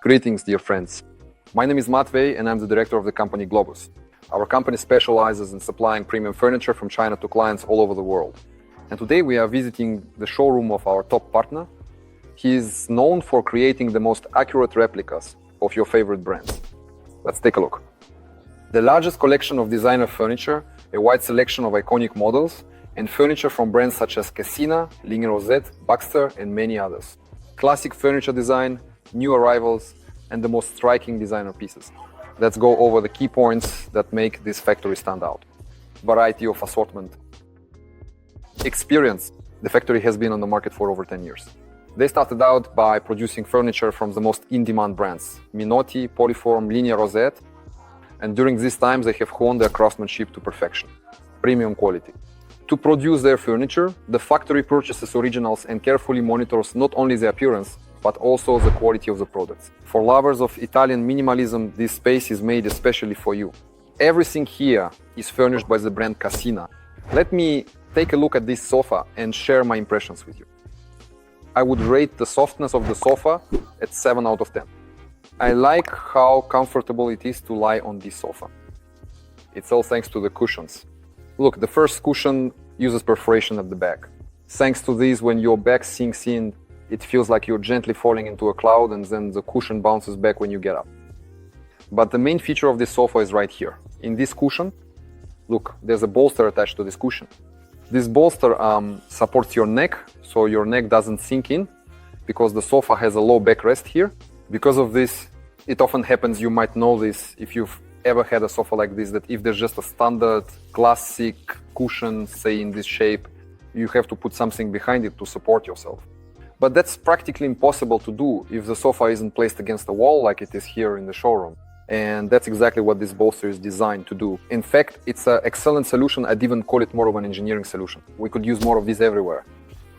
Greetings, dear friends. My name is Matvey and I'm the director of the company GLOBUS. Our company specializes in supplying premium furniture from China to clients all over the world. And today we are visiting the showroom of our top partner. He is known for creating the most accurate replicas of your favorite brands. Let's take a look. The largest collection of designer furniture, a wide selection of iconic models, and furniture from brands such as Cassina, Ligne Rosette, Baxter, and many others. Classic furniture design, new arrivals, and the most striking designer pieces. Let's go over the key points that make this factory stand out. Variety of assortment. Experience. The factory has been on the market for over 10 years. They started out by producing furniture from the most in-demand brands, Minotti, Polyform, Ligne Rosette, and during these times they have honed their craftsmanship to perfection. Premium quality. To produce their furniture, the factory purchases originals and carefully monitors not only the appearance, but also the quality of the products. For lovers of Italian minimalism, this space is made especially for you. Everything here is furnished by the brand Cassina. Let me take a look at this sofa and share my impressions with you. I would rate the softness of the sofa at 7 out of 10. I like how comfortable it is to lie on this sofa. It's all thanks to the cushions. Look, the first cushion uses perforation at the back. Thanks to this, when your back sinks in, it feels like you're gently falling into a cloud, and then the cushion bounces back when you get up. But the main feature of this sofa is right here. In this cushion, look, there's a bolster attached to this cushion. This bolster supports your neck, so your neck doesn't sink in, because the sofa has a low backrest here. Because of this, it often happens, you might know this if you've ever had a sofa like this, that if there's just a standard classic cushion, say in this shape, you have to put something behind it to support yourself. But that's practically impossible to do if the sofa isn't placed against the wall like it is here in the showroom. And that's exactly what this bolster is designed to do. In fact, it's an excellent solution. I'd even call it more of an engineering solution. We could use more of these everywhere.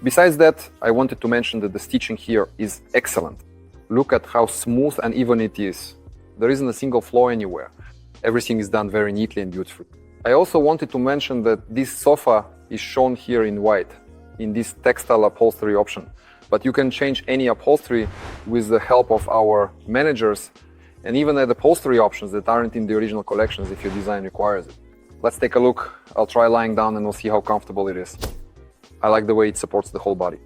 Besides that, I wanted to mention that the stitching here is excellent. Look at how smooth and even it is. There isn't a single flaw anywhere. Everything is done very neatly and beautifully. I also wanted to mention that this sofa is shown here in white, in this textile upholstery option. But you can change any upholstery with the help of our managers, and even add upholstery options that aren't in the original collections if your design requires it. Let's take a look. I'll try lying down and we'll see how comfortable it is. I like the way it supports the whole body.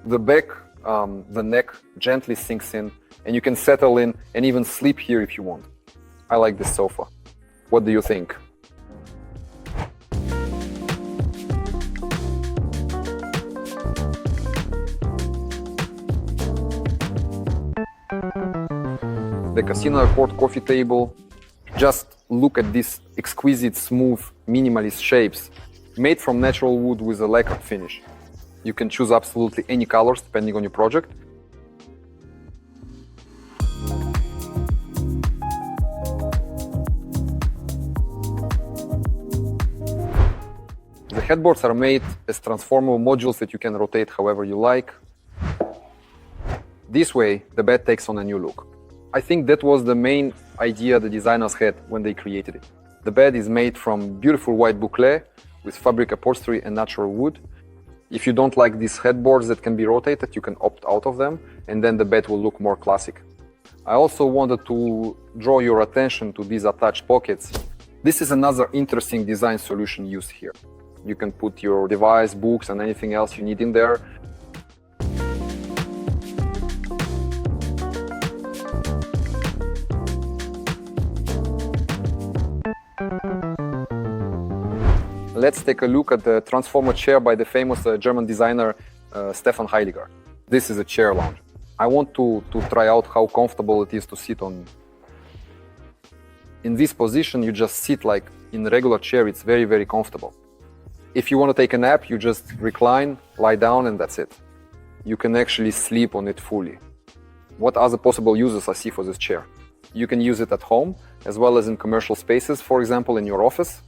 The back, the neck gently sinks in, and you can settle in and even sleep here if you want. I like this sofa. What do you think? The Cassina Accord coffee table. Just look at these exquisite, smooth, minimalist shapes made from natural wood with a lacquered finish. You can choose absolutely any colors depending on your project. The headboards are made as transformable modules that you can rotate however you like. This way, the bed takes on a new look. I think that was the main idea the designers had when they created it. The bed is made from beautiful white boucle with fabric upholstery and natural wood. If you don't like these headboards that can be rotated, you can opt out of them, and then the bed will look more classic. I also wanted to draw your attention to these attached pockets. This is another interesting design solution used here. You can put your device, books, and anything else you need in there. Let's take a look at the transformer chair by the famous German designer Stefan Heiliger. This is a chair lounge. I want to try out how comfortable it is to sit on. In this position, you just sit like in a regular chair. It's very, very comfortable. If you want to take a nap, you just recline, lie down, and that's it. You can actually sleep on it fully. What other possible uses I see for this chair? You can use it at home, as well as in commercial spaces, for example, in your office.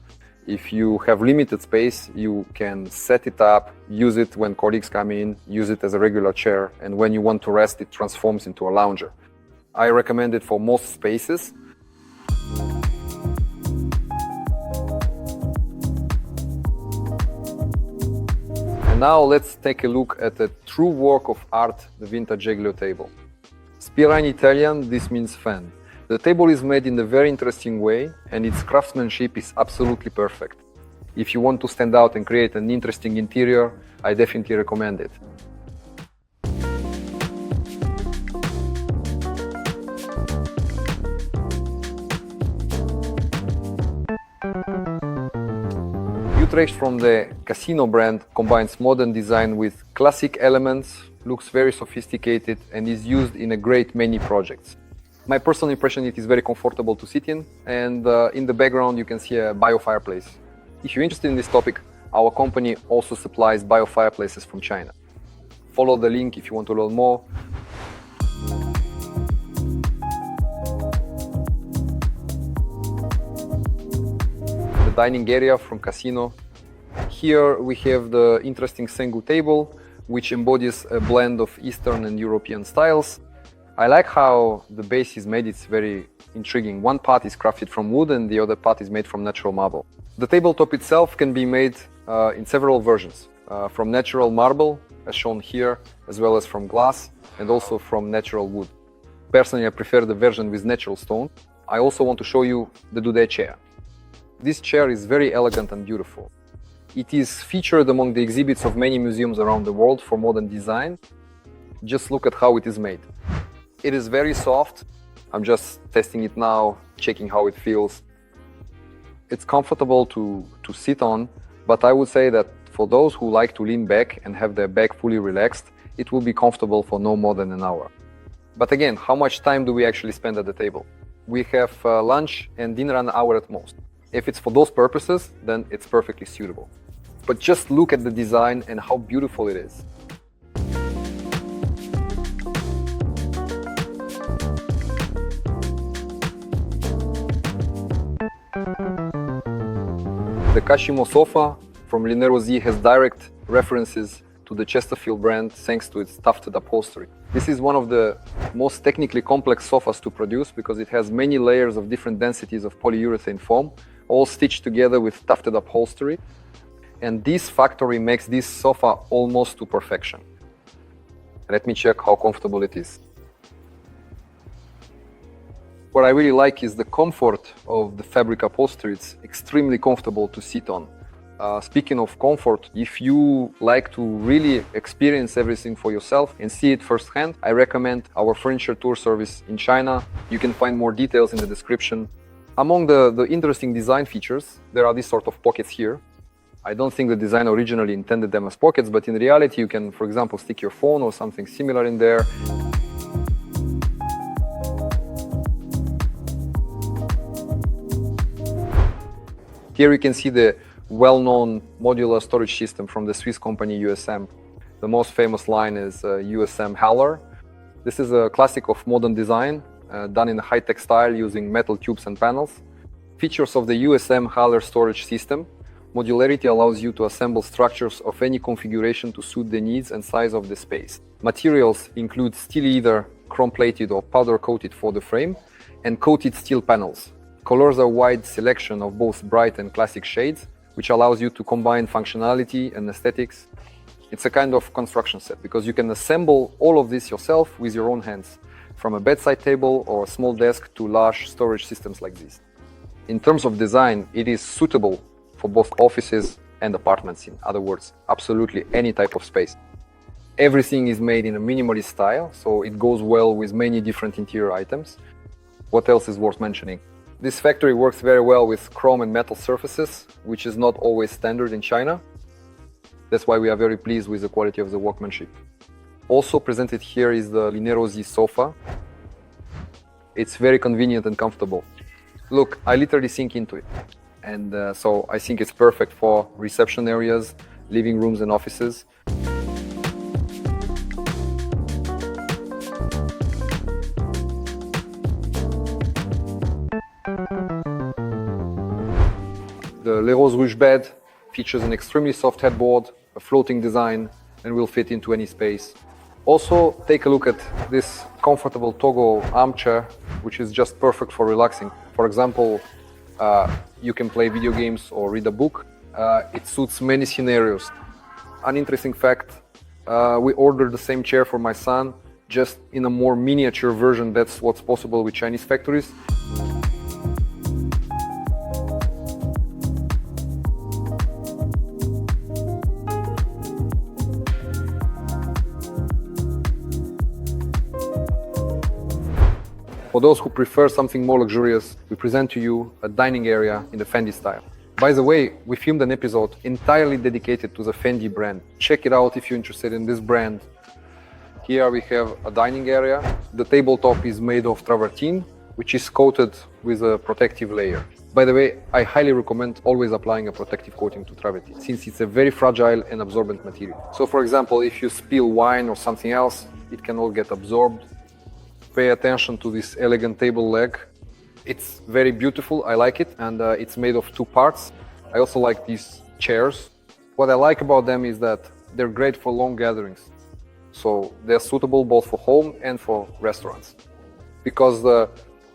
If you have limited space, you can set it up, use it when colleagues come in, use it as a regular chair, and when you want to rest, it transforms into a lounger. I recommend it for most spaces. And now let's take a look at a true work of art, the vintage Giglio table. Spira in Italian, this means fan. The table is made in a very interesting way and its craftsmanship is absolutely perfect. If you want to stand out and create an interesting interior, I definitely recommend it. Utrecht from the Casino brand combines modern design with classic elements, looks very sophisticated and is used in a great many projects. My personal impression, it is very comfortable to sit in, and in the background you can see a bio fireplace. If you're interested in this topic, our company also supplies bio fireplaces from China. Follow the link if you want to learn more. The dining area from Casino. Here we have the interesting Sengu table, which embodies a blend of Eastern and European styles. I like how the base is made, it's very intriguing. One part is crafted from wood and the other part is made from natural marble. The tabletop itself can be made in several versions, from natural marble, as shown here, as well as from glass and also from natural wood. Personally, I prefer the version with natural stone. I also want to show you the Dudet chair. This chair is very elegant and beautiful. It is featured among the exhibits of many museums around the world for modern design. Just look at how it is made. It is very soft. I'm just testing it now, checking how it feels. It's comfortable to sit on, but I would say that for those who like to lean back and have their back fully relaxed, it will be comfortable for no more than an hour. But again, how much time do we actually spend at the table? We have lunch and dinner an hour at most. If it's for those purposes, then it's perfectly suitable. But just look at the design and how beautiful it is. The Kashimo sofa from Le Rosier has direct references to the Chesterfield brand thanks to its tufted upholstery. This is one of the most technically complex sofas to produce because it has many layers of different densities of polyurethane foam, all stitched together with tufted upholstery. And this factory makes this sofa almost to perfection. Let me check how comfortable it is. What I really like is the comfort of the fabric upholstery. It's extremely comfortable to sit on. Speaking of comfort, if you like to really experience everything for yourself and see it firsthand, I recommend our furniture tour service in China. You can find more details in the description. Among the interesting design features, there are these sort of pockets here. I don't think the design originally intended them as pockets, but in reality you can, for example, stick your phone or something similar in there. Here you can see the well-known modular storage system from the Swiss company USM. The most famous line is USM Haller. This is a classic of modern design, done in a high-tech style using metal tubes and panels. Features of the USM Haller storage system. Modularity allows you to assemble structures of any configuration to suit the needs and size of the space. Materials include steel either chrome-plated or powder-coated for the frame, and coated steel panels. Colors a wide selection of both bright and classic shades, which allows you to combine functionality and aesthetics. It's a kind of construction set because you can assemble all of this yourself with your own hands, from a bedside table or a small desk to large storage systems like this. In terms of design, it is suitable for both offices and apartments, in other words, absolutely any type of space. Everything is made in a minimalist style, so it goes well with many different interior items. What else is worth mentioning? This factory works very well with chrome and metal surfaces, which is not always standard in China. That's why we are very pleased with the quality of the workmanship. Also presented here is the Le Rosier sofa. It's very convenient and comfortable. Look, I literally sink into it. And so I think it's perfect for reception areas, living rooms and offices. The Le Rose Rouge bed features an extremely soft headboard, a floating design, and will fit into any space. Also, take a look at this comfortable Togo armchair, which is just perfect for relaxing. For example, you can play video games or read a book. It suits many scenarios. An interesting fact, we ordered the same chair for my son just in a more miniature version. That's what's possible with Chinese factories. For those who prefer something more luxurious, we present to you a dining area in the Fendi style. By the way, we filmed an episode entirely dedicated to the Fendi brand. Check it out if you're interested in this brand. Here we have a dining area. The tabletop is made of travertine, which is coated with a protective layer. By the way, I highly recommend always applying a protective coating to travertine, since it's a very fragile and absorbent material. So for example, if you spill wine or something else, it can all get absorbed. Pay attention to this elegant table leg. It's very beautiful, I like it, and it's made of two parts. I also like these chairs. What I like about them is that they're great for long gatherings. So they're suitable both for home and for restaurants. Because the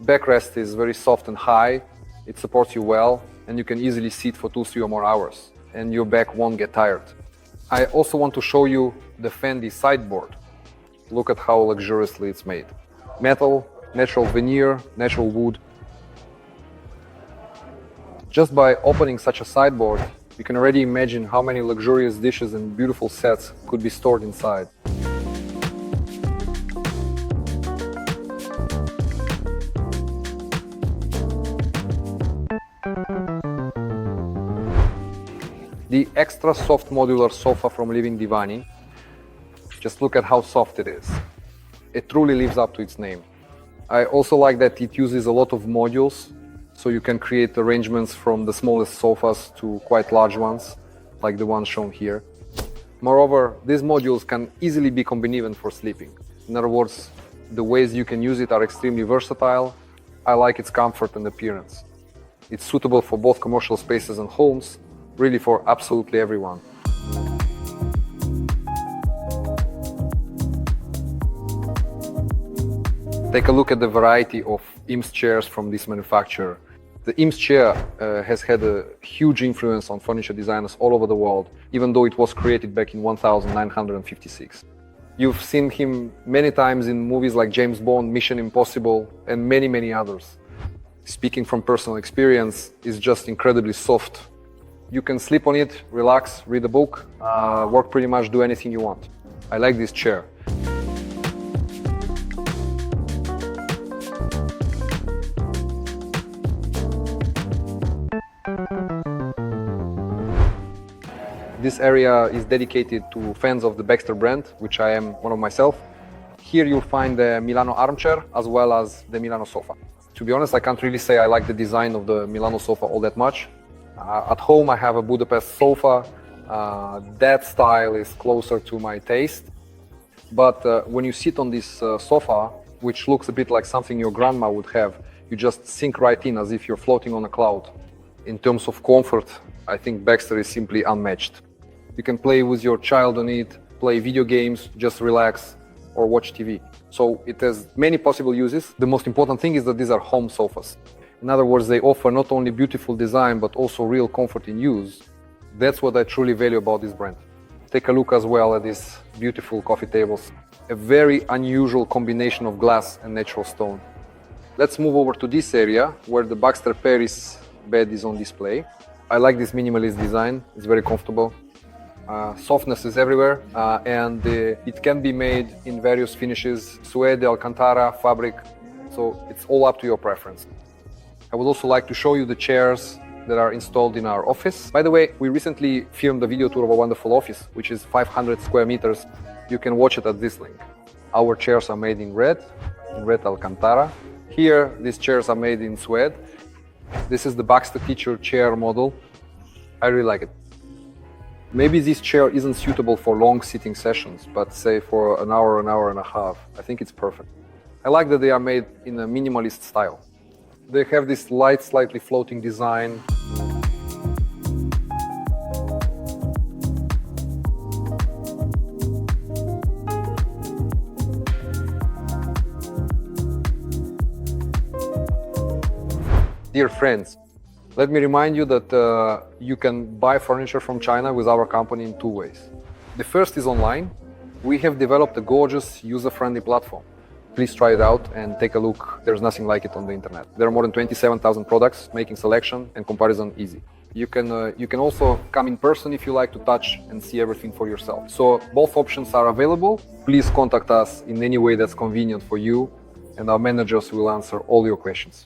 backrest is very soft and high, it supports you well, and you can easily sit for 2, 3 or more hours, and your back won't get tired. I also want to show you the Fendi sideboard. Look at how luxuriously it's made. Metal, natural veneer, natural wood. Just by opening such a sideboard, you can already imagine how many luxurious dishes and beautiful sets could be stored inside. The extra soft modular sofa from Living Divani. Just look at how soft it is. It truly lives up to its name. I also like that it uses a lot of modules, so you can create arrangements from the smallest sofas to quite large ones, like the one shown here. Moreover, these modules can easily be combined even for sleeping. In other words, the ways you can use it are extremely versatile. I like its comfort and appearance. It's suitable for both commercial spaces and homes, really for absolutely everyone. Take a look at the variety of IMS chairs from this manufacturer. The IMS chair has had a huge influence on furniture designers all over the world, even though it was created back in 1956. You've seen him many times in movies like James Bond, Mission Impossible, and many, many others. Speaking from personal experience, it's just incredibly soft. You can sleep on it, relax, read a book, work, pretty much do anything you want. I like this chair. This area is dedicated to fans of the Baxter brand, which I am one of myself. Here you'll find the Milano armchair as well as the Milano sofa. To be honest, I can't really say I like the design of the Milano sofa all that much. At home I have a Budapest sofa. That style is closer to my taste. But when you sit on this sofa, which looks a bit like something your grandma would have, you just sink right in as if you're floating on a cloud. In terms of comfort, I think Baxter is simply unmatched. You can play with your child on it, play video games, just relax, or watch TV. So it has many possible uses. The most important thing is that these are home sofas. In other words, they offer not only beautiful design, but also real comfort in use. That's what I truly value about this brand. Take a look as well at these beautiful coffee tables. A very unusual combination of glass and natural stone. Let's move over to this area where the Baxter Paris bed is on display. I like this minimalist design, it's very comfortable. Softness is everywhere, and it can be made in various finishes, suede, alcantara, fabric, so it's all up to your preference. I would also like to show you the chairs that are installed in our office. By the way, we recently filmed a video tour of a wonderful office, which is 500 square meters. You can watch it at this link. Our chairs are made in red alcantara. Here, these chairs are made in suede. This is the Baxter Teacher chair model. I really like it. Maybe this chair isn't suitable for long sitting sessions, but say for an hour and a half, I think it's perfect. I like that they are made in a minimalist style. They have this light, slightly floating design. Dear friends, let me remind you that you can buy furniture from China with our company in two ways. The first is online. We have developed a gorgeous, user-friendly platform. Please try it out and take a look. There's nothing like it on the internet. There are more than 27,000 products, making selection and comparison easy. You can also come in person if you like to touch and see everything for yourself. So both options are available. Please contact us in any way that's convenient for you, and our managers will answer all your questions.